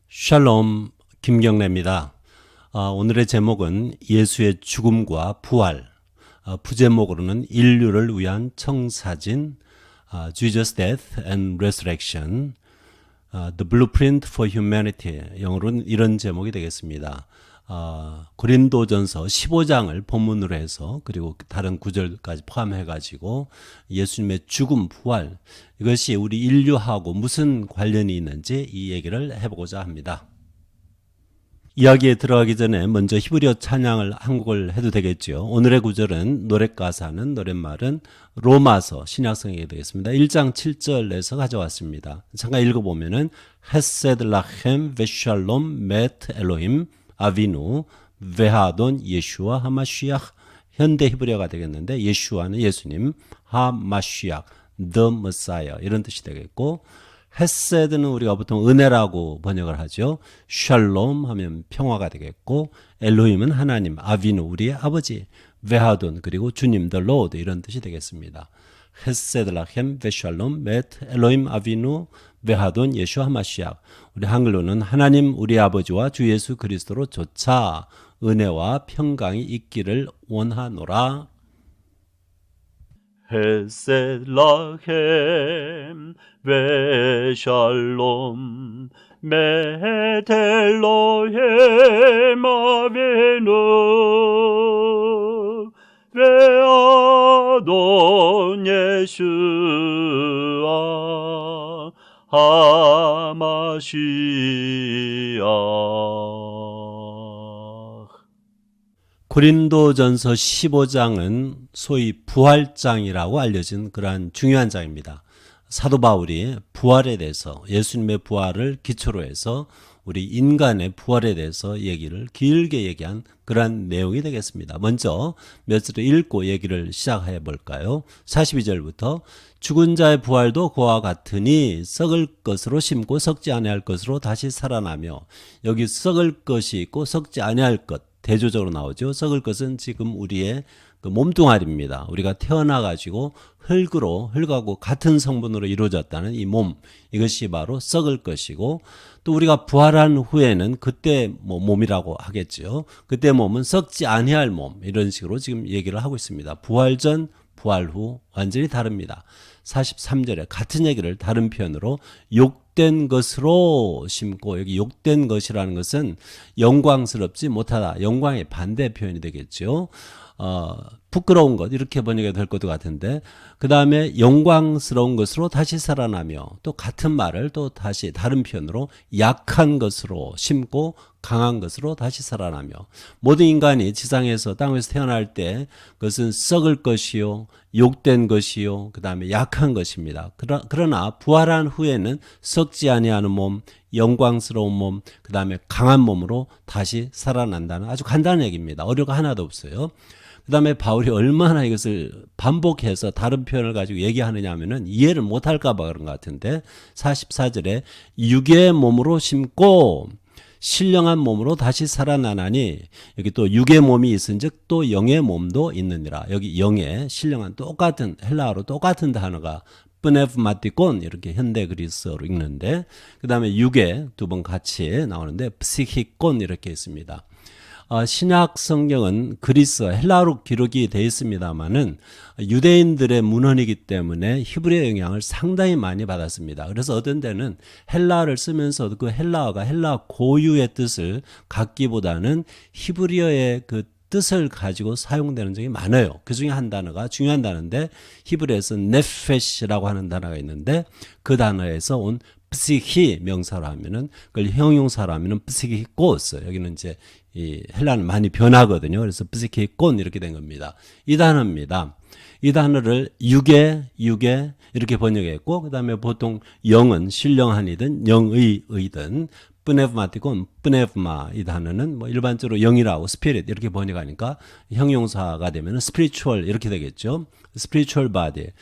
샬롬, 김경래입니다. 오늘의 제목은 예수의 죽음과 부활, 부제목으로는 인류를 위한 청사진, Jesus' Death and Resurrection, The Blueprint for Humanity, 영어로는 이런 제목이 되겠습니다. 고린도전서 15장을 본문으로 해서 그리고 다른 구절까지 포함해가지고 예수님의 죽음, 부활, 이것이 우리 인류하고 무슨 관련이 있는지 이 얘기를 해보고자 합니다. 이야기에 들어가기 전에 먼저 히브리어 찬양을 한 곡을 해도 되겠죠. 오늘의 구절은 노랫가사는 노랫말은 로마서 신약성경이 되겠습니다. 1장 7절에서 가져왔습니다. 잠깐 읽어보면은 헤세드 라켐 베샬롬 메트 엘로힘 아비누 베하돈 예슈아 하마시약, 현대 히브리어가 되겠는데 예슈아는 예수님, 하마시약 the Messiah 이런 뜻이 되겠고, 헤세드는 우리가 보통 은혜라고 번역을 하죠. 샬롬 하면 평화가 되겠고, 엘로힘은 하나님, 아비누 우리의 아버지, 베하돈 그리고 주님 the Lord 이런 뜻이 되겠습니다. 헤세드 라켐 베샬롬 메트 엘로힘 아비누 베하돈 예슈 하마시약, 우리 한글로는 하나님 우리 아버지와 주 예수 그리스도로 조차 은혜와 평강이 있기를 원하노라. 헤세드 라켐 베샬롬 메트 엘로힘 아비누 베하돈 예슈아 하마시약. 고린도전서 15장은 소위 부활장이라고 알려진 그러한 중요한 장입니다. 사도 바울이 부활에 대해서, 예수님의 부활을 기초로 해서 우리 인간의 부활에 대해서 얘기를 길게 얘기한 그러한 내용이 되겠습니다. 먼저 몇 절을 읽고 얘기를 시작해 볼까요? 42절부터 죽은 자의 부활도 그와 같으니 썩을 것으로 심고 썩지 아니할 것으로 다시 살아나며, 여기 썩을 것이 있고 썩지 아니할 것 대조적으로 나오죠. 썩을 것은 지금 우리의 그 몸뚱아리입니다. 우리가 태어나가지고 흙하고 같은 성분으로 이루어졌다는 이 몸, 이것이 바로 썩을 것이고, 또 우리가 부활한 후에는 그때 몸이라고 하겠죠. 그때 몸은 썩지 아니할 몸, 이런 식으로 지금 얘기를 하고 있습니다. 부활 전, 부활 후 완전히 다릅니다. 43절에 같은 얘기를 다른 표현으로 욕된 것으로 심고, 여기 욕된 것이라는 것은 영광스럽지 못하다, 영광의 반대 표현이 되겠죠. 부끄러운 것 이렇게 번역이 될 것도 같은데, 그 다음에 영광스러운 것으로 다시 살아나며, 또 같은 말을 또 다시 다른 표현으로 약한 것으로 심고 강한 것으로 다시 살아나며, 모든 인간이 지상에서 땅에서 태어날 때 그것은 썩을 것이요 욕된 것이요 그 다음에 약한 것입니다. 그러나 부활한 후에는 썩지 아니하는 몸, 영광스러운 몸, 그 다음에 강한 몸으로 다시 살아난다는 아주 간단한 얘기입니다. 어려가 하나도 없어요. 그 다음에 바울이 얼마나 이것을 반복해서 다른 표현을 가지고 얘기하느냐 하면은 이해를 못할까 봐 그런 것 같은데, 44절에 육의 몸으로 심고 신령한 몸으로 다시 살아나나니, 여기 또 육의 몸이 있은즉 또 영의 몸도 있느니라. 여기 영의 신령한 똑같은 헬라어로 똑같은 단어가 pneumatikon 이렇게 현대 그리스어로 읽는데, 그 다음에 육의 두 번 같이 나오는데 psychikon 이렇게 있습니다. 신약 성경은 그리스어 헬라어로 기록이 되어 있습니다만은 유대인들의 문헌이기 때문에 히브리어 영향을 상당히 많이 받았습니다. 그래서 어떤 때는 헬라어를 쓰면서 그 헬라어가 헬라어 고유의 뜻을 갖기보다는 히브리어의 그 뜻을 가지고 사용되는 적이 많아요. 그 중에 한 단어가 중요한 단어인데, 히브리어에서 네페시라고 하는 단어가 있는데, 그 단어에서 온 psihi 명사로 하면은, 그걸 형용사로 하면은 psichikos, 여기는 이제 이 헬라는 많이 변하거든요. 그래서 psichikon 이렇게 된 겁니다. 이 단어입니다. 이 단어를 육에 이렇게 번역했고, 그 다음에 보통 영은 신령한이든 영의든, pneumatikon, pneuma 이 단어는 뭐 일반적으로 영이라고 spirit 이렇게 번역하니까 형용사가 되면 spiritual 이렇게 되겠죠. spiritual body.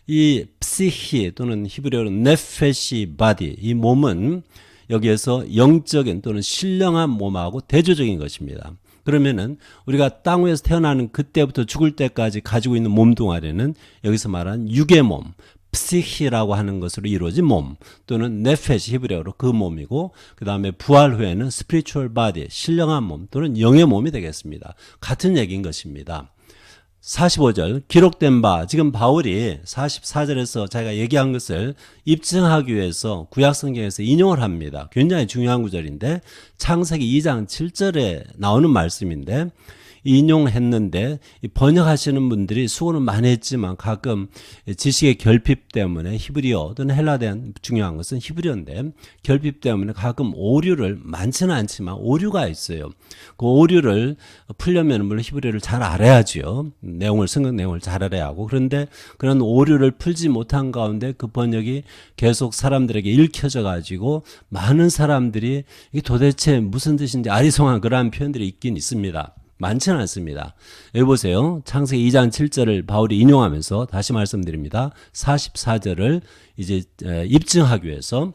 이 psyche 또는 히브리어로 nephesh body, 이 몸은 여기에서 영적인 또는 신령한 몸하고 대조적인 것입니다. 그러면은 우리가 땅 위에서 태어나는 그때부터 죽을 때까지 가지고 있는 몸뚱아리는 여기서 말하는 육의 몸, psyche라고 하는 것으로 이루어진 몸 또는 nephesh 히브리어로 그 몸이고 그 다음에 부활 후에는 spiritual body 신령한 몸 또는 영의 몸이 되겠습니다. 같은 얘기인 것입니다. 45절 기록된 바 지금 바울이 44절에서 자기가 얘기한 것을 입증하기 위해서 구약성경에서 인용을 합니다. 굉장히 중요한 구절인데 창세기 2장 7절에 나오는 말씀인데 인용했는데 번역하시는 분들이 수고는 많이 했지만 가끔 지식의 결핍 때문에 히브리어 또는 헬라어에 대한 중요한 것은 히브리어인데 결핍 때문에 가끔 오류를 많지는 않지만 오류가 있어요. 그 오류를 풀려면 물론 히브리어를 잘 알아야죠. 성경 내용을 잘 알아야 하고 그런데 그런 오류를 풀지 못한 가운데 그 번역이 계속 사람들에게 읽혀져 가지고 많은 사람들이 이게 도대체 무슨 뜻인지 아리송한 그러한 표현들이 있긴 있습니다. 많지는 않습니다. 여기 보세요. 창세기 2장 7절을 바울이 인용하면서 다시 말씀드립니다. 44절을 이제 입증하기 위해서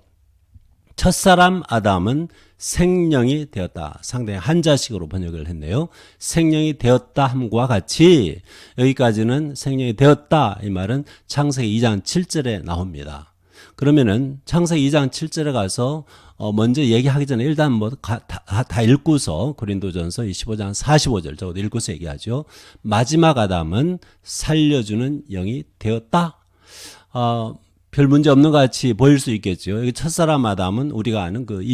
첫사람 아담은 생명이 되었다. 상당히 한자식으로 번역을 했네요. 생명이 되었다 함과 같이 여기까지는 생명이 되었다 이 말은 창세기 2장 7절에 나옵니다. 그러면은 창세기 2장 7절에 가서 먼저 얘기하기 전에 일단 다 읽고서 고린도전서 15장 45절 적어도 읽고서 얘기하죠. 마지막 아담은 살려주는 영이 되었다. 별 문제 없는 것 같이 보일 수 있겠죠. 여기 첫사람 아담은 우리가 아는 그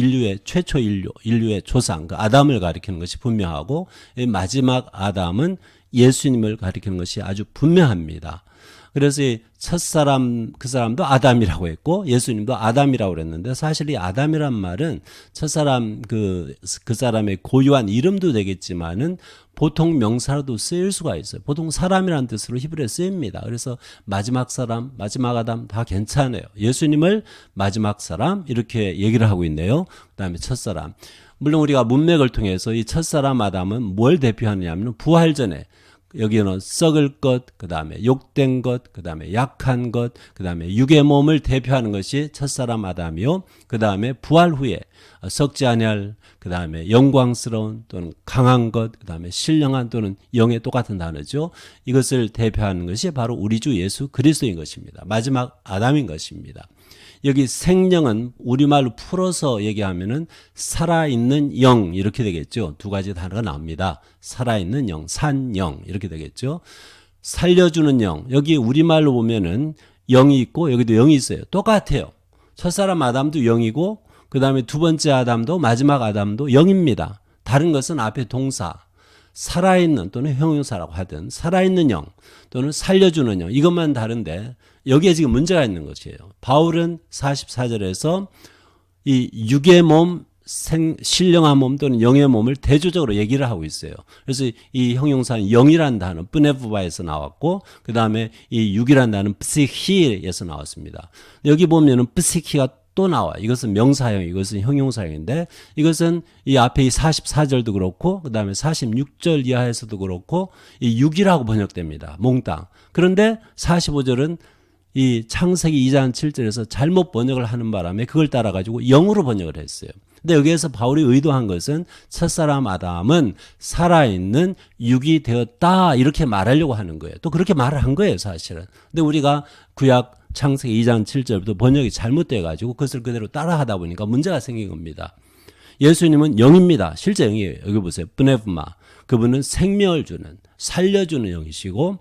최초 인류의 조상, 그 아담을 가리키는 것이 분명하고 마지막 아담은 예수님을 가리키는 것이 아주 분명합니다. 그래서 이 첫사람 그 사람도 아담이라고 했고 예수님도 아담이라고 그랬는데 사실 이 아담이란 말은 첫사람 그 사람의 고유한 이름도 되겠지만은 보통 명사로도 쓰일 수가 있어요. 보통 사람이라는 뜻으로 히브리어에 쓰입니다. 그래서 마지막 사람, 마지막 아담 다 괜찮아요. 예수님을 마지막 사람 이렇게 얘기를 하고 있네요. 그다음에 첫사람. 물론 우리가 문맥을 통해서 이 첫사람 아담은 뭘 대표하느냐면 부활 전에 여기는 썩을 것, 그 다음에 욕된 것, 그 다음에 약한 것, 그 다음에 육의 몸을 대표하는 것이 첫사람 아담이요. 그 다음에 부활 후에 썩지 아니할, 그 다음에 영광스러운 또는 강한 것, 그 다음에 신령한 또는 영의 똑같은 단어죠. 이것을 대표하는 것이 바로 우리 주 예수 그리스도인 것입니다. 마지막 아담인 것입니다. 여기 생명은 우리말로 풀어서 얘기하면은 살아있는 영 이렇게 되겠죠. 두 가지 단어가 나옵니다. 살아있는 영, 산영 이렇게 되겠죠. 살려주는 영, 여기 우리말로 보면은 영이 있고 여기도 영이 있어요. 똑같아요. 첫사람 아담도 영이고 그 다음에 두 번째 아담도 마지막 아담도 영입니다. 다른 것은 앞에 동사 살아있는 또는 형용사라고 하든 살아있는 영 또는 살려주는 영 이것만 다른데 여기에 지금 문제가 있는 것이에요. 바울은 44절에서 이 육의 몸, 신령한 몸 또는 영의 몸을 대조적으로 얘기를 하고 있어요. 그래서 이 형용사는 영이라는 단어 뿌네브바에서 나왔고 그 다음에 이 육이라는 단어는 psyche에서 나왔습니다. 여기 보면은 psyche가 또 나와. 이것은 명사형, 이것은 형용사형인데 이것은 이 앞에 이 44절도 그렇고 그 다음에 46절 이하에서도 그렇고 이 6이라고 번역됩니다. 몽땅. 그런데 45절은 이 창세기 2장 7절에서 잘못 번역을 하는 바람에 그걸 따라가지고 0으로 번역을 했어요. 근데 여기에서 바울이 의도한 것은 첫사람 아담은 살아있는 육이 되었다 이렇게 말하려고 하는 거예요. 또 그렇게 말을 한 거예요 사실은. 근데 우리가 구약 창세기 2장 7절부터 번역이 잘못돼 가지고 그것을 그대로 따라하다 보니까 문제가 생긴 겁니다. 예수님은 영입니다. 실제 영이에요. 여기 보세요. 브네브마. 그분은 생명을 주는 살려주는 영이시고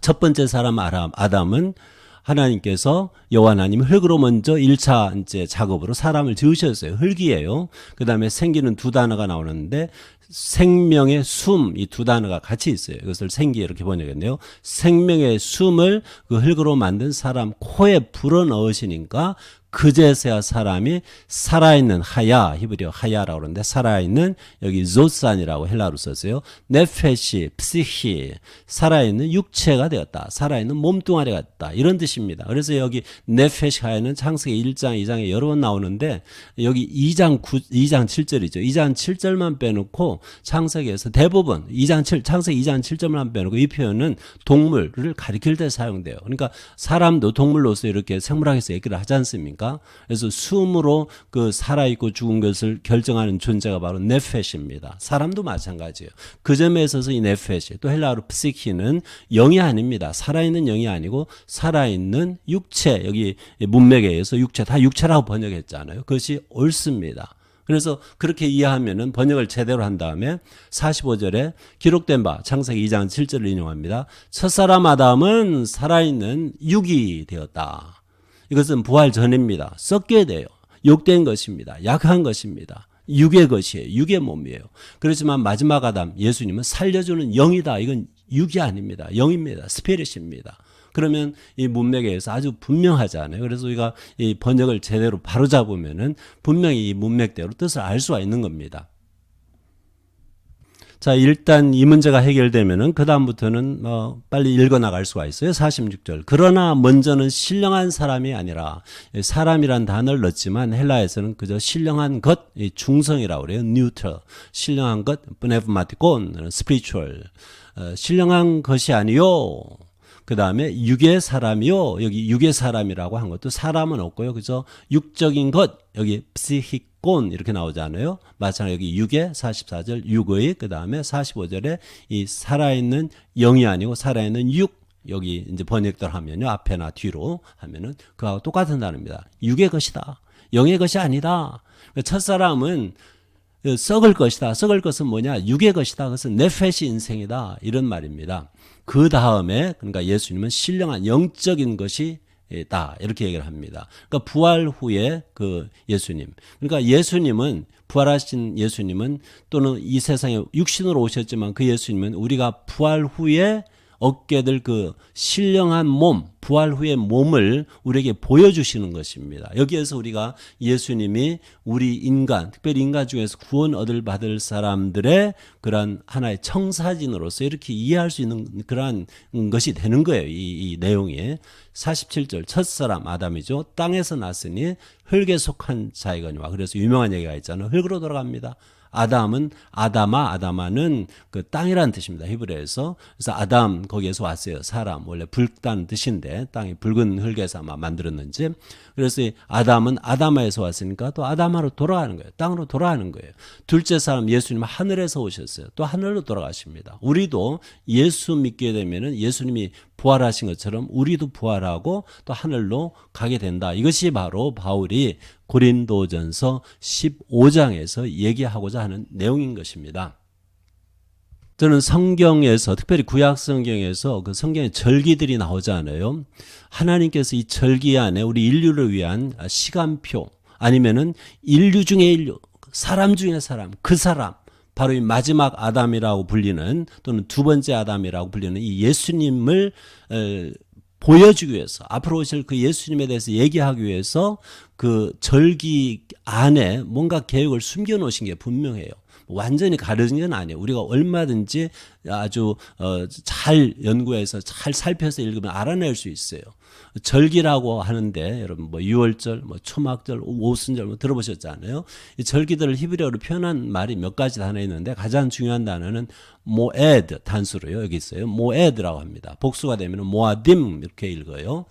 첫 번째 사람 아담은 하나님께서 여호와 하나님 흙으로 먼저 1차 이제 작업으로 사람을 지으셨어요. 흙이에요. 그 다음에 생기는 두 단어가 나오는데 생명의 숨 이 두 단어가 같이 있어요. 이것을 생기 이렇게 번역했네요. 생명의 숨을 그 흙으로 만든 사람 코에 불어넣으시니까 그제서야 사람이 살아있는 하야 히브리어 하야라고 그러는데 살아있는 여기 조산이라고 헬라어로 썼어요. 네페시, psyche 살아있는 육체가 되었다. 살아있는 몸뚱아리가 됐다. 이런 뜻입니다. 그래서 여기 네페시 하야는 창세기 1장, 2장에 여러 번 나오는데 여기 2장 7절이죠. 2장 7절만 빼놓고 창세기에서 대부분 창세기 2장 7절만 빼놓고 이 표현은 동물을 가리킬 때 사용돼요. 그러니까 사람도 동물로서 이렇게 생물학에서 얘기를 하지 않습니까? 아닙니까? 그래서 숨으로 그 살아있고 죽은 것을 결정하는 존재가 바로 네페시입니다. 사람도 마찬가지예요. 그 점에 있어서 이 네페시, 또 헬라어로 프시키는 영이 아닙니다. 살아있는 영이 아니고 살아있는 육체, 여기 문맥에 의해서 육체, 다 육체라고 번역했잖아요. 그것이 옳습니다. 그래서 그렇게 이해하면은 번역을 제대로 한 다음에 45절에 기록된 바 창세기 2장 7절을 인용합니다. 첫사람 아담은 살아있는 육이 되었다. 이것은 부활 전입니다. 썩게 돼요. 욕된 것입니다. 약한 것입니다. 육의 것이에요. 육의 몸이에요. 그렇지만 마지막 아담 예수님은 살려주는 영이다. 이건 육이 아닙니다. 영입니다. 스피릿입니다. 그러면 이 문맥에 의해서 아주 분명하잖아요. 그래서 우리가 이 번역을 제대로 바로잡으면은 분명히 이 문맥대로 뜻을 알 수가 있는 겁니다. 자, 일단 이 문제가 해결되면은 그다음부터는 빨리 읽어 나갈 수가 있어요. 46절. 그러나 먼저는 신령한 사람이 아니라, 사람이란 단어를 넣었지만 헬라에서는 그저 신령한 것, 중성이라고 그래요. neutral. 신령한 것, pneumatikon, spiritual. 신령한 것이 아니요. 그 다음에 육의 사람이요. 여기 육의 사람이라고 한 것도 사람은 없고요. 그죠? 육적인 것, 여기 psichikon 이렇게 나오잖아요. 마찬가지로 여기 육의 44절 육의, 그 다음에 45절에 이 살아있는 영이 아니고 살아있는 육, 여기 이제 번역대로 하면요. 앞에나 뒤로 하면은 그하고 똑같은 단어입니다. 육의 것이다. 영의 것이 아니다. 첫사람은 썩을 것이다. 썩을 것은 뭐냐? 육의 것이다. 그것은 네페시 인생이다. 이런 말입니다. 그 다음에 그러니까 예수님은 신령한 영적인 것이다. 이렇게 얘기를 합니다. 그러니까 부활 후에 그 예수님. 그러니까 예수님은 부활하신 예수님은 또는 이 세상에 육신으로 오셨지만 그 예수님은 우리가 부활 후에 얻게 될 그 신령한 몸, 부활 후의 몸을 우리에게 보여주시는 것입니다. 여기에서 우리가 예수님이 우리 인간, 특별히 인간 중에서 구원 얻을 받을 사람들의 그러한 하나의 청사진으로서 이렇게 이해할 수 있는 그러한 것이 되는 거예요. 이 내용이. 47절 첫사람 아담이죠. 땅에서 났으니 흙에 속한 자이거니와. 그래서 유명한 얘기가 있잖아요. 흙으로 돌아갑니다. 아담은 아다마는 그 땅이라는 뜻입니다. 히브리어에서. 그래서 아담 거기에서 왔어요. 사람 원래 붉다는 뜻인데 땅이 붉은 흙에서 아마 만들었는지. 그래서 이 아담은 아다마에서 왔으니까 또 아다마로 돌아가는 거예요. 땅으로 돌아가는 거예요. 둘째 사람 예수님은 하늘에서 오셨어요. 또 하늘로 돌아가십니다. 우리도 예수 믿게 되면은 예수님이 부활하신 것처럼 우리도 부활하고 또 하늘로 가게 된다. 이것이 바로 바울이 고린도전서 15장에서 얘기하고자 하는 내용인 것입니다. 저는 성경에서 특별히 구약 성경에서 그 성경의 절기들이 나오잖아요. 하나님께서 이 절기 안에 우리 인류를 위한 시간표 아니면은 인류 중에 인류, 사람 중에 사람, 그 사람 바로 이 마지막 아담이라고 불리는 또는 두 번째 아담이라고 불리는 이 예수님을 보여주기 위해서 앞으로 오실 그 예수님에 대해서 얘기하기 위해서 그 절기 안에 뭔가 계획을 숨겨놓으신 게 분명해요. 완전히 가려진 건 아니에요. 우리가 얼마든지 아주 잘 연구해서 잘 살펴서 읽으면 알아낼 수 있어요. 절기라고 하는데 여러분 뭐 유월절, 뭐 초막절, 오순절 뭐 들어보셨잖아요. 이 절기들을 히브리어로 표현한 말이 몇 가지 단어 있는데 가장 중요한 단어는 모에드 단수로요. 여기 있어요. 모에드라고 합니다. 복수가 되면 모아딤 이렇게 읽어요.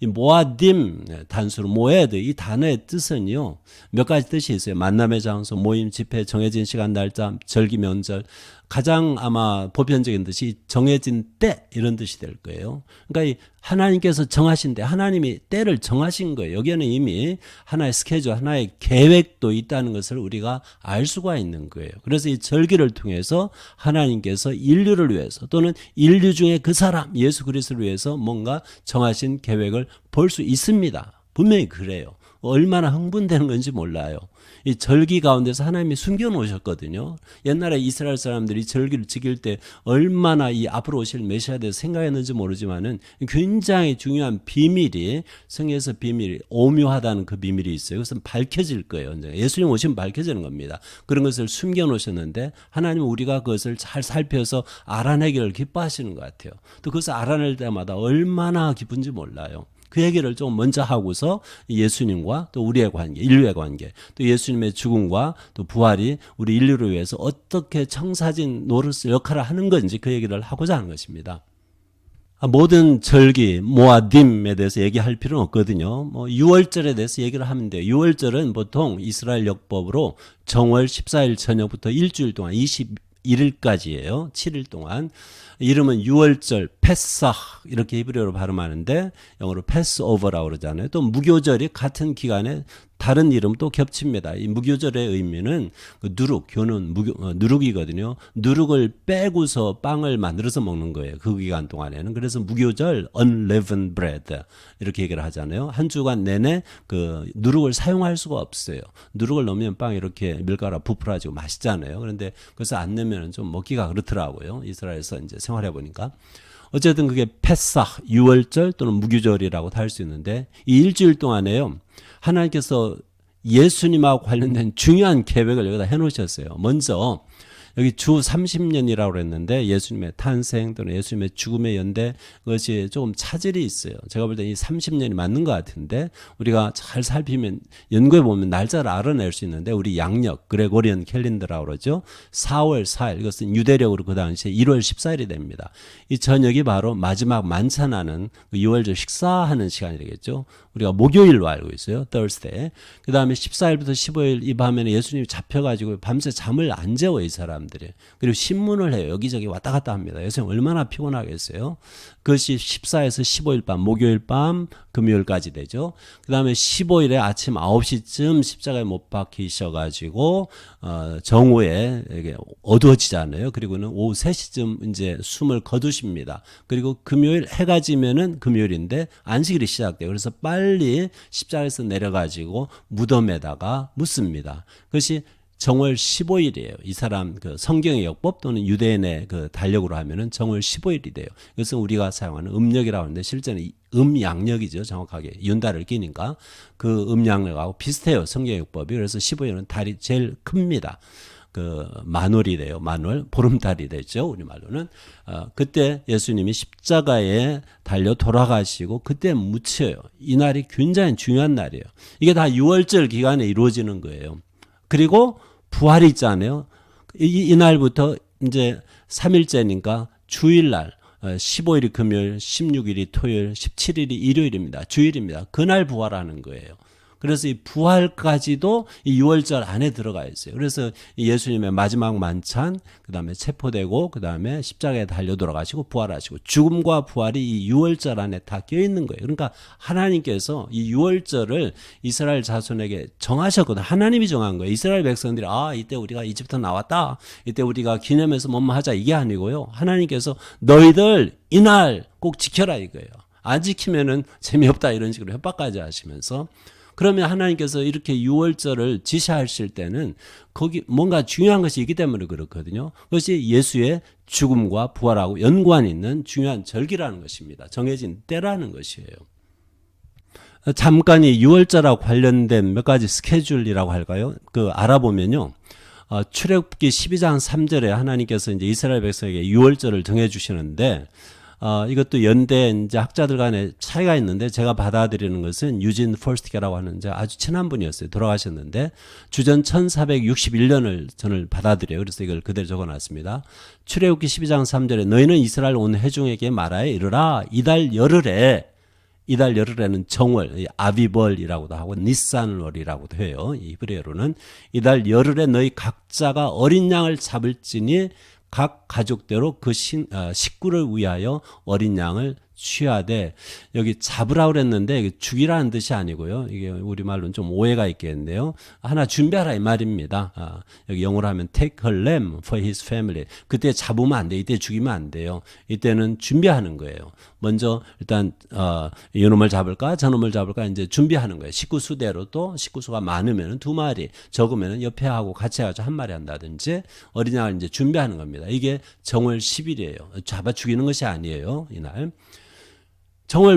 이 모아딤 단수로 모에드 이 단어의 뜻은요. 몇 가지 뜻이 있어요. 만남의 장소, 모임, 집회, 정해진 시간, 날짜, 절기, 명절. 가장 아마 보편적인 뜻이 정해진 때 이런 뜻이 될 거예요. 그러니까 이 하나님께서 정하신 때 하나님이 때를 정하신 거예요. 여기에는 이미 하나의 스케줄, 하나의 계획도 있다는 것을 우리가 알 수가 있는 거예요. 그래서 이 절기를 통해서 하나님께서 인류를 위해서 또는 인류 중에 그 사람 예수 그리스도를 위해서 뭔가 정하신 계획을 볼 수 있습니다. 분명히 그래요. 얼마나 흥분되는 건지 몰라요. 이 절기 가운데서 하나님이 숨겨놓으셨거든요. 옛날에 이스라엘 사람들이 절기를 지킬 때 얼마나 이 앞으로 오실 메시아에 대해서 생각했는지 모르지만은 굉장히 중요한 비밀이 성경에서 비밀이 오묘하다는 그 비밀이 있어요. 그것은 밝혀질 거예요. 예수님 오시면 밝혀지는 겁니다. 그런 것을 숨겨놓으셨는데 하나님은 우리가 그것을 잘 살펴서 알아내기를 기뻐하시는 것 같아요. 또 그것을 알아낼 때마다 얼마나 기쁜지 몰라요. 그 얘기를 좀 먼저 하고서 예수님과 또 우리의 관계, 인류의 관계, 또 예수님의 죽음과 또 부활이 우리 인류를 위해서 어떻게 청사진 노릇 역할을 하는 건지 그 얘기를 하고자 하는 것입니다. 모든 절기, 모아딤에 대해서 얘기할 필요는 없거든요. 뭐 6월절에 대해서 얘기를 하면 돼요. 6월절은 보통 이스라엘 역법으로 정월 14일 저녁부터 일주일 동안 21일까지예요. 7일 동안. 이름은 6월절, 패사 이렇게 히브리어로 발음하는데 영어로 패스오버라고 그러잖아요. 또 무교절이 같은 기간에 다른 이름 또 겹칩니다. 이 무교절의 의미는 그 누룩, 교는 누룩이거든요. 누룩을 빼고서 빵을 만들어서 먹는 거예요. 그 기간 동안에는. 그래서 무교절, unleavened bread 이렇게 얘기를 하잖아요. 한 주간 내내 그 누룩을 사용할 수가 없어요. 누룩을 넣으면 빵이 이렇게 밀가루 부풀어지고 맛있잖아요. 그런데 그래서 안 넣으면 좀 먹기가 그렇더라고요. 이스라엘에서 이제 생활해 보니까. 어쨌든 그게 패삭, 6월절 또는 무교절이라고도 할 수 있는데 이 일주일 동안에요. 하나님께서 예수님하고 관련된 중요한 계획을 여기다 해놓으셨어요. 먼저 여기 주 30년이라고 그랬는데 예수님의 탄생 또는 예수님의 죽음의 연대 그것이 조금 차질이 있어요. 제가 볼 때 이 30년이 맞는 것 같은데 우리가 잘 살피면 연구해 보면 날짜를 알아낼 수 있는데 우리 양력 그레고리안 캘린더라고 그러죠. 4월 4일 이것은 유대력으로 그 당시에 1월 14일이 됩니다. 이 저녁이 바로 마지막 만찬하는 그 6월절 식사하는 시간이 되겠죠. 우리가 목요일로 알고 있어요. Thursday. 그 다음에 14일부터 15일 이 밤에는 예수님이 잡혀가지고 밤새 잠을 안 재워 이 사람들이. 그리고 신문을 해요. 여기저기 왔다 갔다 합니다. 요새 얼마나 피곤하겠어요. 그것이 14에서 15일 밤, 목요일 밤, 금요일까지 되죠. 그 다음에 15일에 아침 9시쯤 십자가에 못 박히셔가지고 정오에 이게 어두워지잖아요. 그리고는 오후 3시쯤 이제 숨을 거두십니다. 그리고 금요일 해가 지면은 금요일인데 안식일이 시작돼요. 그래서 빨리 십자가에서 내려가지고 무덤에다가 묻습니다. 그것이 정월 15일이에요. 이 사람 그 성경의 역법 또는 유대인의 그 달력으로 하면은 정월 15일이 돼요. 이것은 우리가 사용하는 음력이라고 하는데 실제는 음양력이죠. 정확하게 윤달을 끼니까 그 음양력하고 비슷해요. 성경의 역법이. 그래서 15일은 달이 제일 큽니다. 그 만월이 돼요. 만월 보름달이 되죠. 우리말로는 그때 예수님이 십자가에 달려 돌아가시고 그때 묻혀요. 이 날이 굉장히 중요한 날이에요. 이게 다 6월절 기간에 이루어지는 거예요. 그리고 부활이 있잖아요. 이 날부터 이제 3일째니까 주일날 15일이 금요일, 16일이 토요일, 17일이 일요일입니다. 주일입니다. 그날 부활하는 거예요. 그래서 이 부활까지도 이 6월절 안에 들어가 있어요. 그래서 예수님의 마지막 만찬, 그 다음에 체포되고, 그 다음에 십자가에 달려 돌아가시고 부활하시고 죽음과 부활이 이 6월절 안에 다 껴있는 거예요. 그러니까 하나님께서 이 6월절을 이스라엘 자손에게 정하셨거든요. 하나님이 정한 거예요. 이스라엘 백성들이 이때 우리가 이집트 나왔다. 이때 우리가 기념해서 뭐뭐 하자 이게 아니고요. 하나님께서 너희들 이날 꼭 지켜라 이거예요. 안 지키면은 재미없다 이런 식으로 협박까지 하시면서 그러면 하나님께서 이렇게 6월절을 지시하실 때는 거기 뭔가 중요한 것이 있기 때문에 그렇거든요. 그것이 예수의 죽음과 부활하고 연관이 있는 중요한 절기라는 것입니다. 정해진 때라는 것이에요. 잠깐 이 6월절하고 관련된 몇 가지 스케줄이라고 할까요? 그 알아보면요. 출애굽기 12장 3절에 하나님께서 이제 이스라엘 백성에게 6월절을 정해 주시는데 이것도 연대 이제 학자들 간에 차이가 있는데 제가 받아들이는 것은 유진 폴스티케라고 하는 아주 친한 분이었어요. 돌아가셨는데 주전 1461년을 저는 받아들여요. 그래서 이걸 그대로 적어놨습니다. 출애굽기 12장 3절에 너희는 이스라엘 온 회중에게 말하여 이르라 이달 열흘에는 정월, 아비벌이라고도 하고 니산월이라고도 해요. 이 히브리어로는 이달 열흘에 너희 각자가 어린 양을 잡을지니 각 가족대로 그 식구를 위하여 어린 양을 취하되 여기 잡으라고 그랬는데 죽이라는 뜻이 아니고요. 이게 우리말로는 좀 오해가 있겠는데요. 하나 준비하라 이 말입니다. 여기 영어로 하면 take a lamb for his family. 그때 잡으면 안 돼. 이때 죽이면 안 돼요. 이때는 준비하는 거예요. 먼저 일단 이놈을 잡을까 저놈을 잡을까 이제 준비하는 거예요. 식구 수대로 또 식구 수가 많으면 2마리 적으면 옆에 하고 같이 해가지고 1마리 한다든지 어린 양을 이제 준비하는 겁니다. 이게 정월 10일이에요. 잡아 죽이는 것이 아니에요. 이날.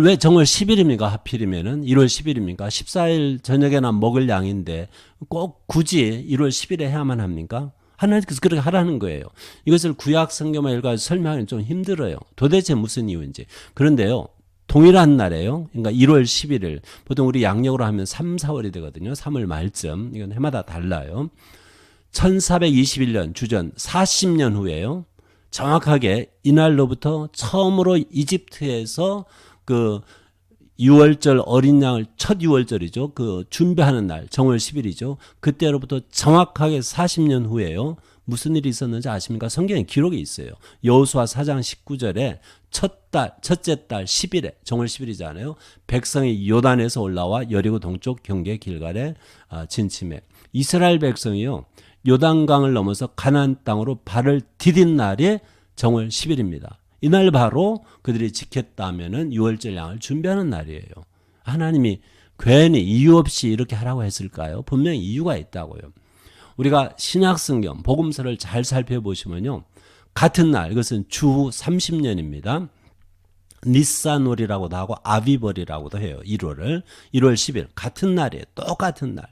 왜 정월 10일입니까? 하필이면은 1월 10일입니까? 14일 저녁에나 먹을 양인데 꼭 굳이 1월 10일에 해야만 합니까? 하나님께서 그렇게 하라는 거예요. 이것을 구약 성경만 읽어서 설명하기는 좀 힘들어요. 도대체 무슨 이유인지. 그런데요. 동일한 날에요. 그러니까 1월 11일. 보통 우리 양력으로 하면 3, 4월이 되거든요. 3월 말쯤. 이건 해마다 달라요. 1421년 주전 40년 후에요. 정확하게 이날로부터 처음으로 이집트에서 그 6월절 어린 양을 첫 6월절이죠. 그 준비하는 날 정월 10일이죠. 그때로부터 정확하게 40년 후에요. 무슨 일이 있었는지 아십니까? 성경에 기록이 있어요. 여호수아 4장 19절에 첫째 달 10일에 정월 10일이잖아요. 백성이 요단에서 올라와 여리고 동쪽 경계 길갈에 진침해. 이스라엘 백성이요. 요단강을 넘어서 가나안 땅으로 발을 디딘 날이 정월 10일입니다. 이날 바로 그들이 지켰다면은 6월절 양을 준비하는 날이에요. 하나님이 괜히 이유 없이 이렇게 하라고 했을까요? 분명히 이유가 있다고요. 우리가 신약성경 복음서를 잘 살펴보시면요. 같은 날, 이것은 주 30년입니다. 니산월이라고도 하고 아비벌이라고도 해요. 1월 10일 같은 날이에요. 똑같은 날.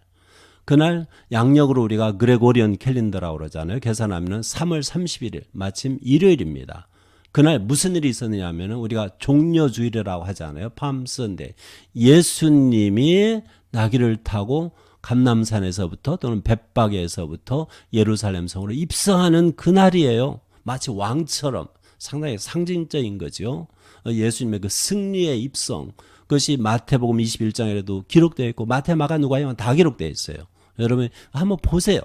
그날 양력으로 우리가 그레고리언 캘린더라고 그러잖아요. 계산하면 3월 31일 마침 일요일입니다. 그날 무슨 일이 있었느냐 하면 우리가 종려주일이라고 하잖아요. 팜 선데이. 예수님이 나귀를 타고 감람산에서부터 또는 벳박에서부터 예루살렘 성으로 입성하는 그날이에요. 마치 왕처럼 상당히 상징적인 거죠. 예수님의 그 승리의 입성. 그것이 마태복음 21장에도 기록되어 있고 마태, 마가, 누가에만 다 기록되어 있어요. 여러분 한번 보세요.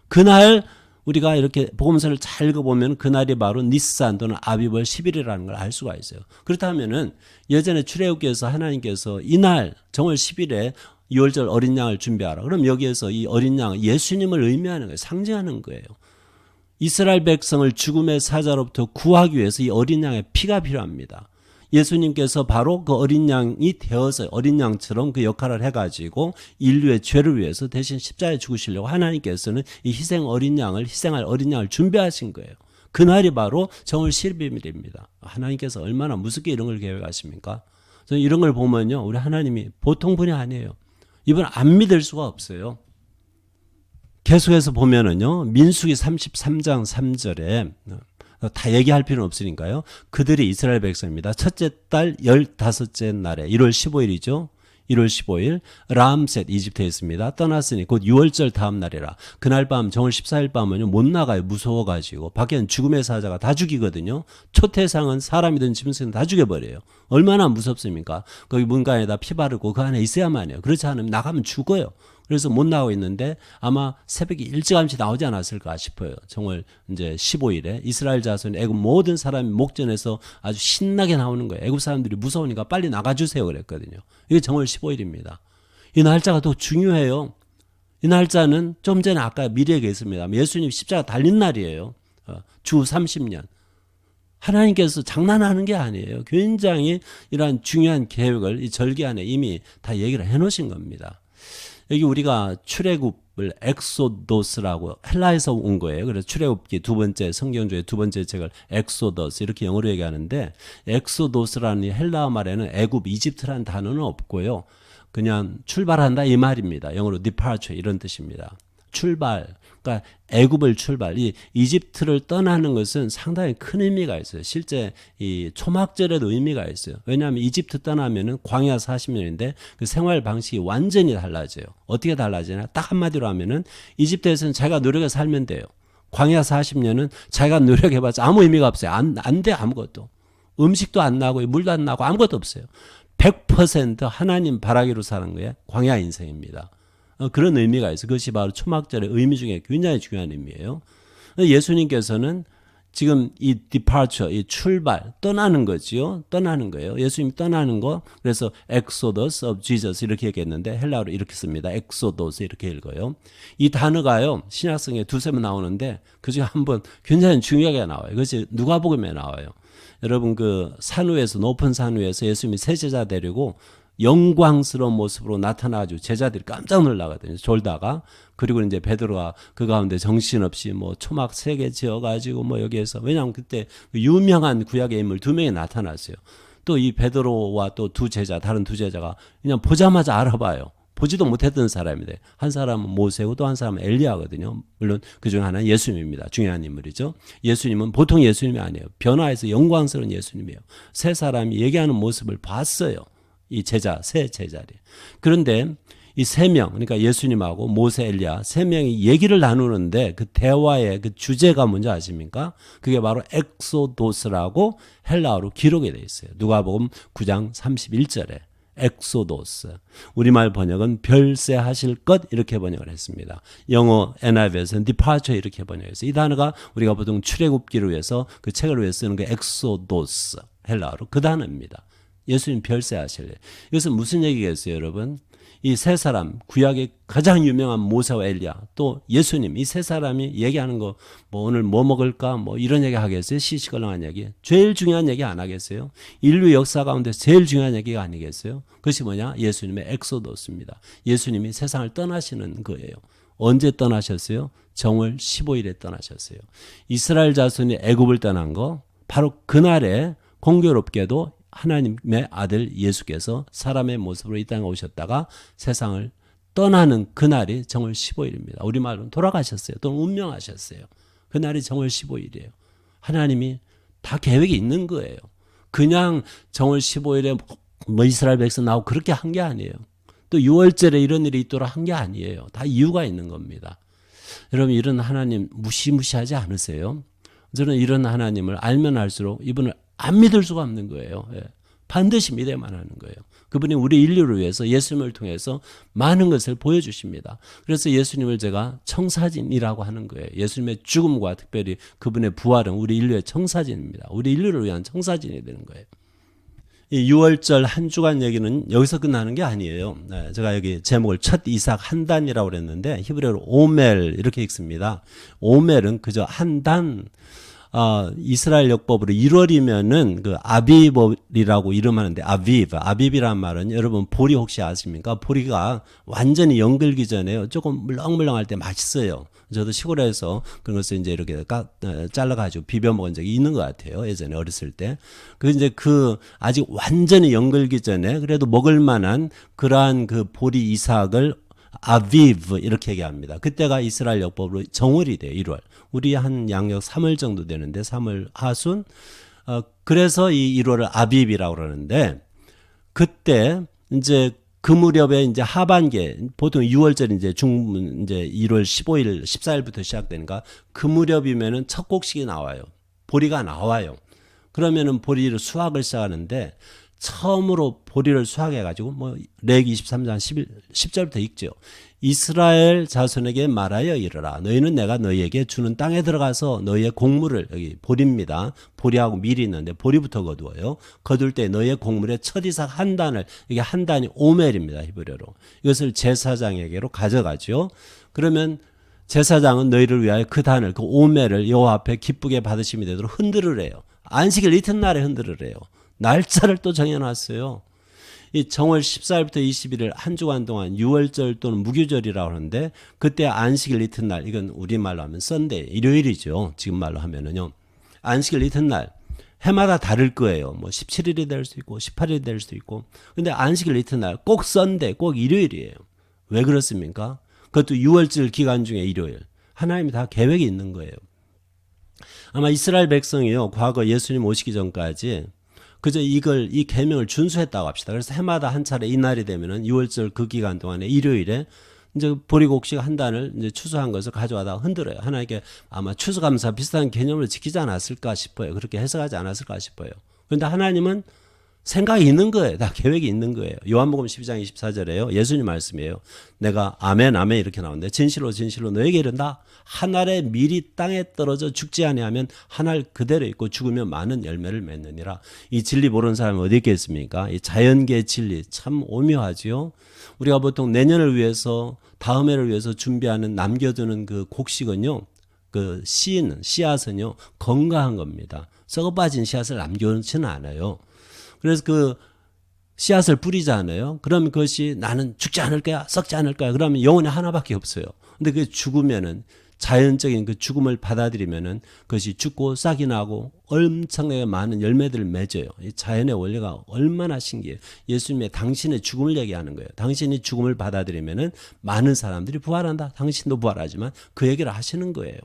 그날 우리가 이렇게 복음서를 잘 읽어보면 그날이 바로 니산 또는 아비벌 10일이라는 걸 알 수가 있어요. 그렇다면은 예전에 출애굽기에서 하나님께서 이날 정월 10일에 6월절 어린 양을 준비하라. 그럼 여기에서 이 어린 양은 예수님을 의미하는 거예요. 상징하는 거예요. 이스라엘 백성을 죽음의 사자로부터 구하기 위해서 이 어린 양의 피가 필요합니다. 예수님께서 바로 그 어린 양이 되어서 어린 양처럼 그 역할을 해가지고 인류의 죄를 위해서 대신 십자가에 죽으시려고 하나님께서는 이 희생할 어린 양을 준비하신 거예요. 그날이 바로 정월 10일입니다. 하나님께서 얼마나 무섭게 이런 걸 계획하십니까? 저는 이런 걸 보면요, 우리 하나님이 보통 분이 아니에요. 이분 안 믿을 수가 없어요. 계속해서 보면은요, 민수기 33장 3절에 다 얘기할 필요는 없으니까요. 그들이 이스라엘 백성입니다. 첫째 달 15째 날에 1월 15일이죠. 1월 15일 람셋 이집트에 있습니다. 떠났으니 곧 6월절 다음 날이라. 그날 밤 정월 14일 밤은요 못 나가요. 무서워가지고 밖에는 죽음의 사자가 다 죽이거든요. 초태상은 사람이든 짐승이든 다 죽여버려요. 얼마나 무섭습니까? 거기 문간에다 피 바르고 그 안에 있어야만 해요. 그렇지 않으면 나가면 죽어요. 그래서 못 나오고 있는데 아마 새벽에 일찌감치 나오지 않았을까 싶어요. 정월 이제 15일에 이스라엘 자손 애굽 모든 사람이 목전에서 아주 신나게 나오는 거예요. 애굽 사람들이 무서우니까 빨리 나가주세요 그랬거든요. 이게 정월 15일입니다. 이 날짜가 더 중요해요. 이 날짜는 좀 전에 아까 미리 얘기했습니다. 예수님 십자가 달린 날이에요. 주 30년. 하나님께서 장난하는 게 아니에요. 굉장히 이러한 중요한 계획을 이 절기 안에 이미 다 얘기를 해놓으신 겁니다. 여기 우리가 출애굽을 엑소도스라고 헬라에서 온 거예요. 그래서 출애굽기 두 번째 성경 중에 두 번째 책을 엑소더스 이렇게 영어로 얘기하는데 엑소도스라는 헬라어 말에는 애굽, 이집트라는 단어는 없고요. 그냥 출발한다 이 말입니다. 영어로 departure 이런 뜻입니다. 출발. 그러니까 애굽을 출발. 이 이집트를 떠나는 것은 상당히 큰 의미가 있어요. 실제 이 초막절에도 의미가 있어요. 왜냐하면 이집트 떠나면은 광야 40년인데 그 생활 방식이 완전히 달라져요. 어떻게 달라지냐? 딱 한마디로 하면은 이집트에서는 자기가 노력해서 살면 돼요. 광야 40년은 자기가 노력해봤자 아무 의미가 없어요. 안 돼 아무것도. 음식도 안 나고 물도 안 나고 아무것도 없어요. 100% 하나님 바라기로 사는 거예요. 광야 인생입니다. 그런 의미가 있어요. 그것이 바로 초막절의 의미 중에 굉장히 중요한 의미예요. 예수님께서는 지금 이 departure, 이 출발, 떠나는 거지요. 떠나는 거예요. 예수님이 떠나는 거. 그래서 Exodus of Jesus 이렇게 얘기했는데 헬라어로 이렇게 씁니다. Exodus 이렇게 읽어요. 이 단어가요. 신약성에 두세 번 나오는데 그중에 한 번 굉장히 중요하게 나와요. 그것이 누가복음에 나와요. 여러분 그 산 위에서 높은 산 위에서 예수님이 세 제자 데리고 영광스러운 모습으로 나타나가지고 제자들이 깜짝 놀라거든요. 졸다가. 그리고 이제 베드로가 그 가운데 정신없이 뭐 초막 3개 지어가지고 뭐 여기에서 왜냐하면 그때 유명한 구약의 인물 2명이 나타났어요. 또 이 베드로와 또 다른 두 제자가 그냥 보자마자 알아봐요. 보지도 못했던 사람인데 한 사람은 모세고 또 한 사람은 엘리야거든요. 물론 그중 하나는 예수님입니다. 중요한 인물이죠. 예수님은 보통 예수님이 아니에요. 변화해서 영광스러운 예수님이에요. 세 사람이 얘기하는 모습을 봤어요. 이 세 제자리. 그런데 이 세 명, 그러니까 예수님하고 모세, 엘리야 세 명이 얘기를 나누는데 그 대화의 그 주제가 뭔지 아십니까? 그게 바로 엑소도스라고 헬라어로 기록이 되어 있어요. 누가복음 9장 31절에 엑소도스. 우리말 번역은 별세하실 것 이렇게 번역을 했습니다. 영어 NIV에서는 departure 이렇게 번역했어요. 이 단어가 우리가 보통 출애굽기를 위해서 그 책을 위해 쓰는 그 엑소도스 헬라어로 그 단어입니다. 예수님 별세하실래. 이것은 무슨 얘기겠어요, 여러분? 이 세 사람, 구약의 가장 유명한 모세와 엘리야, 또 예수님, 이 세 사람이 얘기하는 거, 뭐 오늘 뭐 먹을까, 뭐 이런 얘기 하겠어요? 시시걸렁한 얘기. 제일 중요한 얘기 안 하겠어요? 인류 역사 가운데 제일 중요한 얘기가 아니겠어요? 그것이 뭐냐? 예수님의 엑소도스입니다. 예수님이 세상을 떠나시는 거예요. 언제 떠나셨어요? 정월 15일에 떠나셨어요. 이스라엘 자손이 애굽을 떠난 거, 바로 그날에 공교롭게도 하나님의 아들 예수께서 사람의 모습으로 이 땅에 오셨다가 세상을 떠나는 그날이 정월 15일입니다. 우리말로는 돌아가셨어요. 또는 운명하셨어요. 그날이 정월 15일이에요. 하나님이 다 계획이 있는 거예요. 그냥 정월 15일에 뭐 이스라엘 백성 나오고 그렇게 한 게 아니에요. 또 6월절에 이런 일이 있도록 한 게 아니에요. 다 이유가 있는 겁니다. 여러분 이런 하나님 무시무시하지 않으세요? 저는 이런 하나님을 알면 알수록 이분을 안 믿을 수가 없는 거예요. 예. 반드시 믿어야만 하는 거예요. 그분이 우리 인류를 위해서 예수님을 통해서 많은 것을 보여주십니다. 그래서 예수님을 제가 청사진이라고 하는 거예요. 예수님의 죽음과 특별히 그분의 부활은 우리 인류의 청사진입니다. 우리 인류를 위한 청사진이 되는 거예요. 이 6월절 한 주간 얘기는 여기서 끝나는 게 아니에요. 네, 제가 여기 제목을 첫 이삭 한 단이라고 그랬는데 히브리어로 오멜 이렇게 읽습니다. 오멜은 그저 한 단, 이스라엘 역법으로 1월이면은 그 아비벌이라고 이름하는데 아비브라는 말은 여러분 보리 혹시 아십니까? 보리가 완전히 연글기 전에요. 조금 물렁물렁할 때 맛있어요. 저도 시골에서 그런 것을 이제 이렇게 잘라가지고 비벼 먹은 적이 있는 것 같아요. 예전에 어렸을 때. 이제 아직 완전히 연글기 전에 그래도 먹을 만한 그러한 그 보리 이삭을 아비브 이렇게 얘기합니다. 그때가 이스라엘 역법으로 정월이 돼요. 1월. 우리 한 양력 3월 정도 되는데 3월 하순. 그래서 이 1월을 아비브라고 그러는데 그때 이제 그 무렵에 이제 하반기에 보통 6월절 이제 이제 1월 15일 14일부터 시작되니까 그 무렵이면은 첫 곡식이 나와요. 보리가 나와요. 그러면은 보리를 수확을 시작하는데 처음으로 보리를 수확해가지고 뭐 레위기 23장 10절부터 읽죠. 이스라엘 자손에게 말하여 이르라. 너희는 내가 너희에게 주는 땅에 들어가서 너희의 곡물을 여기 보리입니다. 보리하고 밀이 있는데 보리부터 거두어요. 거둘 때 너희의 곡물의 첫 이삭 한 단을 이게 한 단이 오멜입니다. 히브리어로. 이것을 제사장에게로 가져가죠. 그러면 제사장은 너희를 위하여 그 단을 그 오멜을 여호와 앞에 기쁘게 받으심이 되도록 흔들으래요. 안식일 이튿날에 흔들으래요. 날짜를 또 정해놨어요. 이 정월 14일부터 21일 한 주간 동안 6월절 또는 무교절이라고 하는데 그때 안식일 이튿날 이건 우리말로 하면 썬데이 일요일이죠. 지금 말로 하면은요. 안식일 이튿날 해마다 다를 거예요. 뭐 17일이 될 수 있고 18일이 될 수도 있고 근데 안식일 이튿날 꼭 썬데이 꼭 일요일이에요. 왜 그렇습니까? 그것도 6월절 기간 중에 일요일. 하나님이 다 계획이 있는 거예요. 아마 이스라엘 백성이요. 과거 예수님 오시기 전까지 그저 이 계명을 준수했다고 합시다. 그래서 해마다 한 차례 이 날이 되면은 6월절 그 기간 동안에 일요일에 이제 보리곡식 한 단을 이제 추수한 것을 가져와다 흔들어요. 하나님께 아마 추수감사 비슷한 개념을 지키지 않았을까 싶어요. 그렇게 해석하지 않았을까 싶어요. 그런데 하나님은 생각이 있는 거예요. 다 계획이 있는 거예요. 요한복음 12장 24절에요. 예수님 말씀이에요. 내가 아멘 아멘 이렇게 나오는데 진실로 진실로 너에게 이른다. 한 알의 밀이 땅에 떨어져 죽지 아니하면 한 알 그대로 있고 죽으면 많은 열매를 맺느니라. 이 진리 모르는 사람이 어디 있겠습니까? 이 자연계의 진리 참 오묘하지요. 우리가 보통 내년을 위해서 다음 해를 위해서 준비하는 남겨두는 그 곡식은요. 그 씨앗은요. 건강한 겁니다. 썩어 빠진 씨앗을 남겨놓지는 않아요. 그래서 그 씨앗을 뿌리잖아요. 그러면 그것이 나는 죽지 않을 거야, 썩지 않을 거야. 그러면 영혼이 하나밖에 없어요. 근데 그게 죽으면은 자연적인 그 죽음을 받아들이면은 그것이 죽고 싹이 나고 엄청나게 많은 열매들을 맺어요. 이 자연의 원리가 얼마나 신기해요. 예수님의 당신의 죽음을 얘기하는 거예요. 당신이 죽음을 받아들이면은 많은 사람들이 부활한다. 당신도 부활하지만 그 얘기를 하시는 거예요.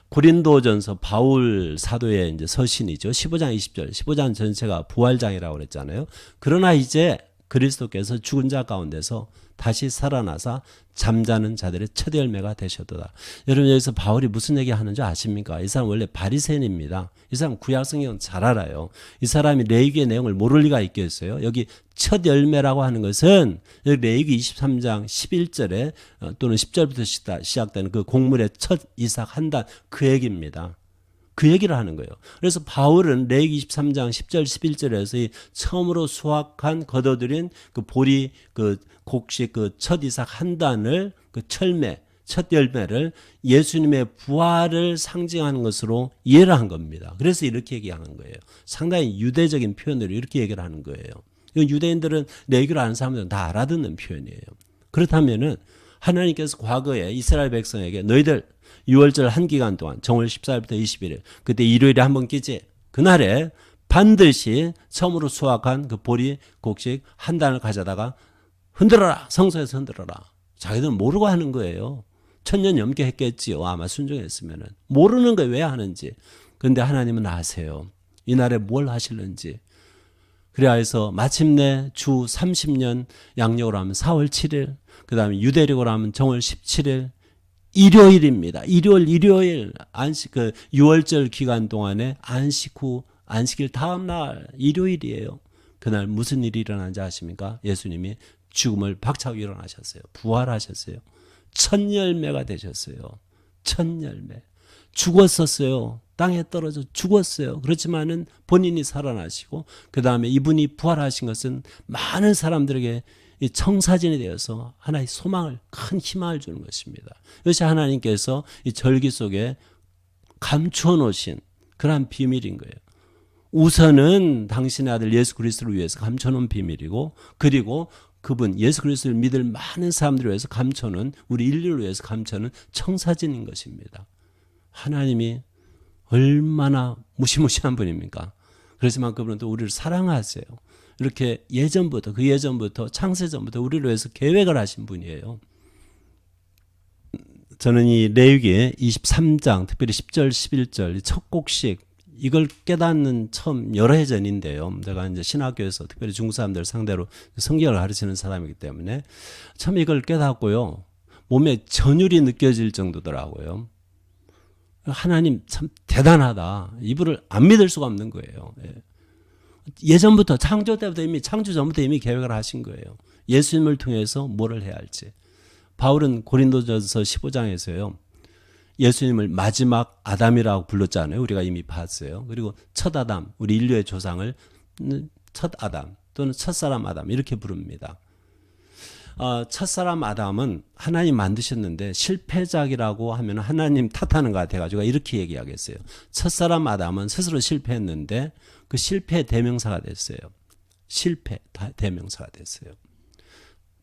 고린도전서 바울 사도의 이제 서신이죠. 15장 20절. 15장 전체가 부활장이라고 그랬잖아요. 그러나 이제 그리스도께서 죽은 자 가운데서 다시 살아나사 잠자는 자들의 첫 열매가 되셨도다. 여러분 여기서 바울이 무슨 얘기 하는 줄 아십니까? 이 사람 원래 바리새인입니다. 이 사람 구약 성경 잘 알아요. 이 사람이 레위기의 내용을 모를 리가 있겠어요? 여기 첫 열매라고 하는 것은 여기 레위기 23장 11절에 또는 10절부터 시작되는 그 곡물의 첫 이삭 한 단 그 얘기입니다. 그 얘기를 하는 거예요. 그래서 바울은 레위기 23장 10절 11절에서 이 처음으로 수확한 거둬들인 그 보리 그 곡식 그 첫 이삭 한 단을 그 철매 첫 열매를 예수님의 부활을 상징하는 것으로 이해를 한 겁니다. 그래서 이렇게 얘기하는 거예요. 상당히 유대적인 표현으로 이렇게 얘기를 하는 거예요. 유대인들은 레위기를 아는 사람들은 다 알아듣는 표현이에요. 그렇다면은 하나님께서 과거에 이스라엘 백성에게 너희들 6월절 한 기간 동안 정월 14일부터 21일 그때 일요일에 한번 끼지 그날에 반드시 처음으로 수확한 그 보리 곡식 한 단을 가져다가 흔들어라. 성소에서 흔들어라. 자기들은 모르고 하는 거예요. 천년 넘게 했겠지요. 아마 순종했으면은. 모르는 거 왜 하는지. 그런데 하나님은 아세요. 이날에 뭘 하실는지. 그래야 해서 마침내 주 30년 양력으로 하면 4월 7일 그 다음에 유대력으로 하면 정월 17일 일요일입니다. 일요일 안식 그 6월절 기간 동안에 안식 후 안식일 다음 날 일요일이에요. 그날 무슨 일이 일어난지 아십니까? 예수님이 죽음을 박차고 일어나셨어요. 부활하셨어요. 첫 열매가 되셨어요. 첫 열매. 죽었었어요. 땅에 떨어져 죽었어요. 그렇지만은 본인이 살아나시고 그 다음에 이분이 부활하신 것은 많은 사람들에게 이 청사진이 되어서 하나의 소망을 큰 희망을 주는 것입니다. 이것이 하나님께서 이 절기 속에 감추어 놓으신 그러한 비밀인 거예요. 우선은 당신의 아들 예수 그리스도를 위해서 감춰 놓은 비밀이고 그리고 그분 예수 그리스도를 믿을 많은 사람들을 위해서 감춰놓은 우리 인류를 위해서 감춰놓은 청사진인 것입니다. 하나님이 얼마나 무시무시한 분입니까? 그렇지만 그분은 또 우리를 사랑하세요. 이렇게 예전부터 그 예전부터 창세전부터 우리를 위해서 계획을 하신 분이에요. 저는 이 레위기 23장 특별히 10절 11절 첫 곡식 이걸 깨닫는 처음 여러 해 전인데요. 제가 이제 신학교에서 특별히 중국 사람들 상대로 성경을 가르치는 사람이기 때문에 처음 이걸 깨닫고요. 몸에 전율이 느껴질 정도더라고요. 하나님 참 대단하다. 이분을 안 믿을 수가 없는 거예요. 예전부터 창조 때부터 이미 창조 전부터 이미 계획을 하신 거예요. 예수님을 통해서 뭐를 해야 할지. 바울은 고린도전서 15장에서요. 예수님을 마지막 아담이라고 불렀잖아요. 우리가 이미 봤어요. 그리고 첫 아담, 우리 인류의 조상을 첫 아담 또는 첫사람 아담 이렇게 부릅니다. 첫사람 아담은 하나님 만드셨는데 실패작이라고 하면 하나님 탓하는 것 같아가지고 이렇게 얘기하겠어요. 첫사람 아담은 스스로 실패했는데 그 실패 대명사가 됐어요. 실패 대명사가 됐어요.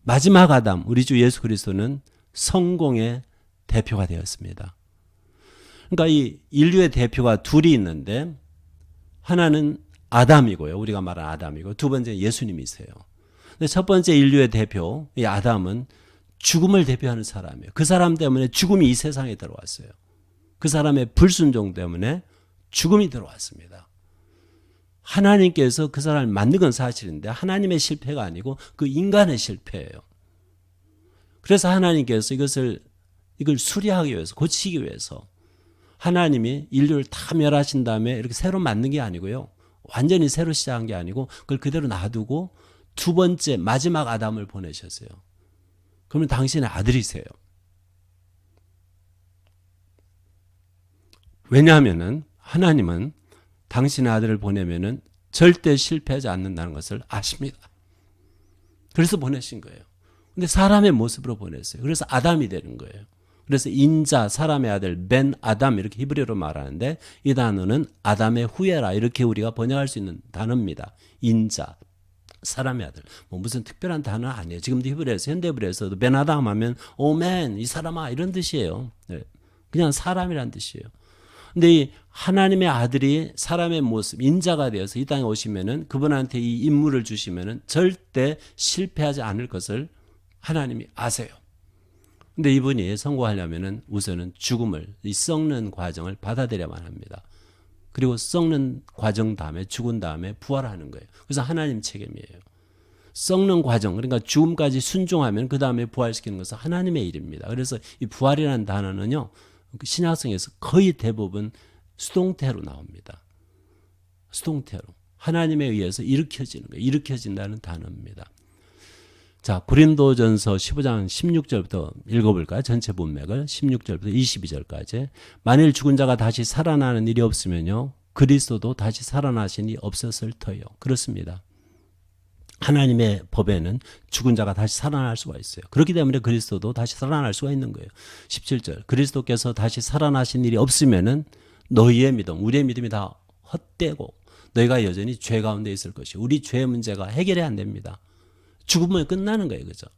마지막 아담, 우리 주 예수 그리스도는 성공의 대표가 되었습니다. 그러니까 이 인류의 대표가 둘이 있는데 하나는 아담이고요. 우리가 말하는 아담이고 두 번째 예수님이세요. 근데 첫 번째 인류의 대표, 이 아담은 죽음을 대표하는 사람이에요. 그 사람 때문에 죽음이 이 세상에 들어왔어요. 그 사람의 불순종 때문에 죽음이 들어왔습니다. 하나님께서 그 사람을 만든 건 사실인데 하나님의 실패가 아니고 그 인간의 실패예요. 그래서 하나님께서 이걸 수리하기 위해서 고치기 위해서 하나님이 인류를 다 멸하신 다음에 이렇게 새로 만든 게 아니고요. 완전히 새로 시작한 게 아니고 그걸 그대로 놔두고 두 번째 마지막 아담을 보내셨어요. 그러면 당신의 아들이세요. 왜냐하면은 하나님은 당신의 아들을 보내면은 절대 실패하지 않는다는 것을 아십니다. 그래서 보내신 거예요. 근데 사람의 모습으로 보냈어요. 그래서 아담이 되는 거예요. 그래서 인자, 사람의 아들, 벤 아담 이렇게 히브리어로 말하는데 이 단어는 아담의 후예라 이렇게 우리가 번역할 수 있는 단어입니다. 인자, 사람의 아들. 뭐 무슨 특별한 단어 아니에요. 지금도 히브리어에서 현대 히브리어에서도 벤 아담 하면 오멘 이 사람아 이런 뜻이에요. 그냥 사람이란 뜻이에요. 근데 이 하나님의 아들이 사람의 모습, 인자가 되어서 이 땅에 오시면은 그분한테 이 임무를 주시면은 절대 실패하지 않을 것을 하나님이 아세요. 근데 이분이 성공하려면은 우선은 죽음을, 이 썩는 과정을 받아들여야만 합니다. 그리고 썩는 과정 다음에 죽은 다음에 부활하는 거예요. 그래서 하나님 책임이에요. 썩는 과정, 그러니까 죽음까지 순종하면 그 다음에 부활시키는 것은 하나님의 일입니다. 그래서 이 부활이라는 단어는요, 신약성에서 거의 대부분 수동태로 나옵니다. 수동태로. 하나님에 의해서 일으켜지는 거예요. 일으켜진다는 단어입니다. 자, 고린도전서 15장 16절부터 읽어볼까요? 전체 문맥을 16절부터 22절까지. 만일 죽은 자가 다시 살아나는 일이 없으면요, 그리스도도 다시 살아나신 일이 없었을 터요. 그렇습니다. 하나님의 법에는 죽은 자가 다시 살아날 수가 있어요. 그렇기 때문에 그리스도도 다시 살아날 수가 있는 거예요. 17절. 그리스도께서 다시 살아나신 일이 없으면은 너희의 믿음, 우리의 믿음이 다 헛되고 너희가 여전히 죄 가운데 있을 것이요. 우리 죄의 문제가 해결이 안 됩니다. 죽으면 끝나는 거예요. 그죠?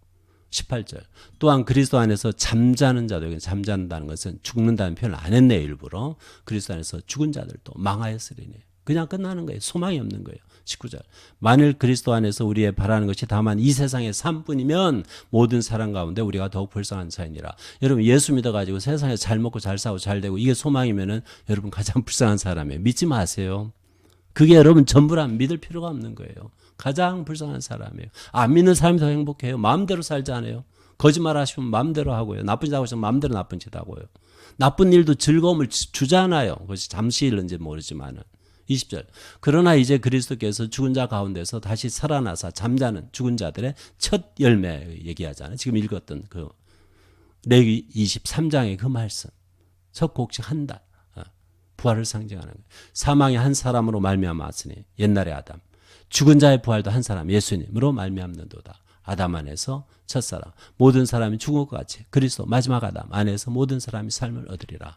18절. 또한 그리스도 안에서 잠자는 자도, 잠잔다는 것은 죽는다는 표현을 안 했네요. 일부러. 그리스도 안에서 죽은 자들도 망하였으리니. 그냥 끝나는 거예요. 소망이 없는 거예요. 19절. 만일 그리스도 안에서 우리의 바라는 것이 다만 이 세상의 삶뿐이면 모든 사람 가운데 우리가 더욱 불쌍한 자이니라. 여러분, 예수 믿어가지고 세상에 잘 먹고 잘 사고 잘 되고 이게 소망이면은 여러분 가장 불쌍한 사람이에요. 믿지 마세요. 그게 여러분 전부란 믿을 필요가 없는 거예요. 가장 불쌍한 사람이에요. 안 믿는 사람이 더 행복해요. 마음대로 살잖아요. 거짓말 하시면 마음대로 하고요. 나쁜 짓 하고 있으면 마음대로 나쁜 짓 하고요. 나쁜 일도 즐거움을 주잖아요. 그것이 잠시일는지 모르지만은. 20절. 그러나 이제 그리스도께서 죽은 자 가운데서 다시 살아나사 잠자는 죽은 자들의 첫 열매 얘기하잖아요. 지금 읽었던 그 레위 23장의 그 말씀. 첫 곡식 한 달. 부활을 상징하는 거예요. 사망이 한 사람으로 말미암았으니 옛날의 아담. 죽은 자의 부활도 한 사람 예수님으로 말미암는도다. 아담 안에서 첫사람. 모든 사람이 죽은 것 같이 그리스도 마지막 아담 안에서 모든 사람이 삶을 얻으리라.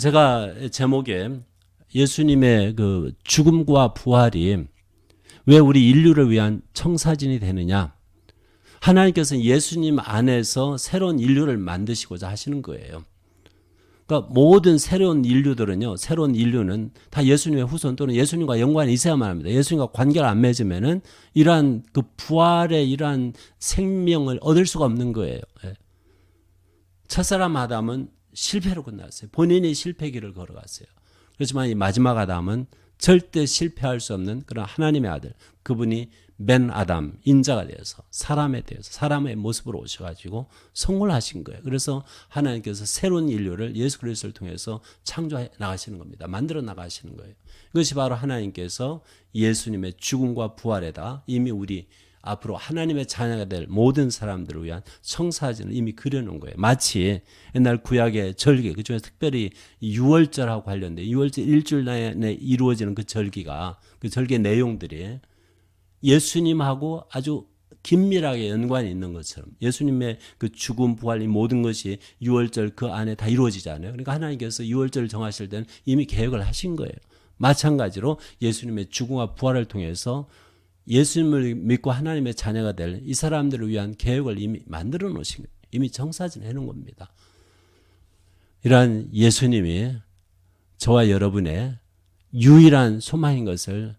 제가 제목에 예수님의 그 죽음과 부활이 왜 우리 인류를 위한 청사진이 되느냐. 하나님께서는 예수님 안에서 새로운 인류를 만드시고자 하시는 거예요. 그러니까 모든 새로운 인류들은요, 새로운 인류는 다 예수님의 후손 또는 예수님과 연관이 있어야만 합니다. 예수님과 관계를 안 맺으면은 이러한 그 부활의 이러한 생명을 얻을 수가 없는 거예요. 첫사람 아담은 실패로 끝났어요. 본인이 실패길을 걸어갔어요. 그렇지만 이 마지막 아담은 절대 실패할 수 없는 그런 하나님의 아들, 그분이 맨 아담, 인자가 되어서 사람에 대해서 사람의 모습으로 오셔가지고 성물하신 거예요. 그래서 하나님께서 새로운 인류를 예수 그리스도를 통해서 창조해 나가시는 겁니다. 만들어 나가시는 거예요. 이것이 바로 하나님께서 예수님의 죽음과 부활에다 이미 우리 앞으로 하나님의 자녀가 될 모든 사람들을 위한 청사진을 이미 그려놓은 거예요. 마치 옛날 구약의 절기, 그중에 특별히 유월절하고 관련된 유월절 일주일 내에 이루어지는 그 절기가, 그 절기의 내용들이 예수님하고 아주 긴밀하게 연관이 있는 것처럼 예수님의 그 죽음, 부활, 이 모든 것이 유월절 그 안에 다 이루어지잖아요. 그러니까 하나님께서 유월절을 정하실 때는 이미 계획을 하신 거예요. 마찬가지로 예수님의 죽음과 부활을 통해서 예수님을 믿고 하나님의 자녀가 될 이 사람들을 위한 계획을 이미 만들어 놓으신 거예요. 이미 정사진해 놓은 겁니다. 이러한 예수님이 저와 여러분의 유일한 소망인 것을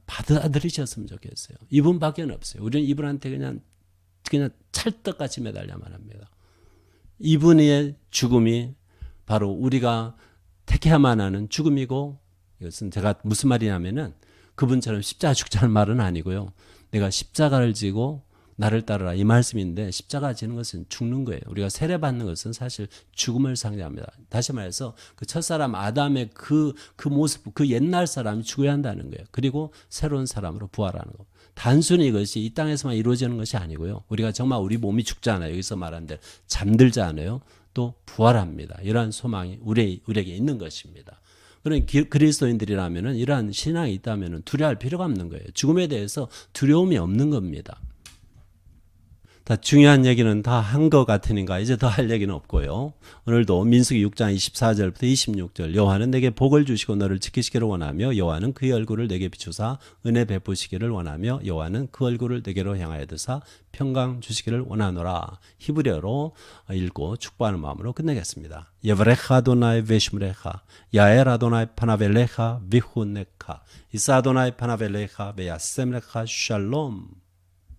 받아들이셨으면 좋겠어요. 이분밖에 없어요. 우리는 이분한테 그냥 찰떡같이 매달려만 합니다. 이분의 죽음이 바로 우리가 택해야만 하는 죽음이고, 이것은 제가 무슨 말이냐면은 그분처럼 십자가 죽자는 말은 아니고요. 내가 십자가를 지고 나를 따르라 이 말씀인데, 십자가 지는 것은 죽는 거예요. 우리가 세례받는 것은 사실 죽음을 상징합니다. 다시 말해서 그 첫사람 아담의 그 모습, 그 옛날 사람이 죽어야 한다는 거예요. 그리고 새로운 사람으로 부활하는 거. 단순히 이것이 이 땅에서만 이루어지는 것이 아니고요. 우리가 정말 우리 몸이 죽잖아요. 여기서 말하는 대로 잠들잖아요. 또 부활합니다. 이러한 소망이 우리에게 있는 것입니다. 그런 그리스도인들이라면은 이러한 신앙이 있다면은 두려워할 필요가 없는 거예요. 죽음에 대해서 두려움이 없는 겁니다. 다 중요한 얘기는 다 한 것 같으니까 이제 더 할 얘기는 없고요. 오늘도 민수기 6장 24절부터 26절. 여호와는 내게 복을 주시고 너를 지키시기를 원하며 여호와는 그의 얼굴을 내게 비추사 은혜 베푸시기를 원하며 여호와는 그 얼굴을 내게로 향하여 드사 평강 주시기를 원하노라. 히브리어로 읽고 축복하는 마음으로 끝내겠습니다. 예브레카 아도나이 베시므레카 야엘 아도나이 파나벨레카 비후네카 이사 아도나이 파나벨레카 베야셈레카 샬롬.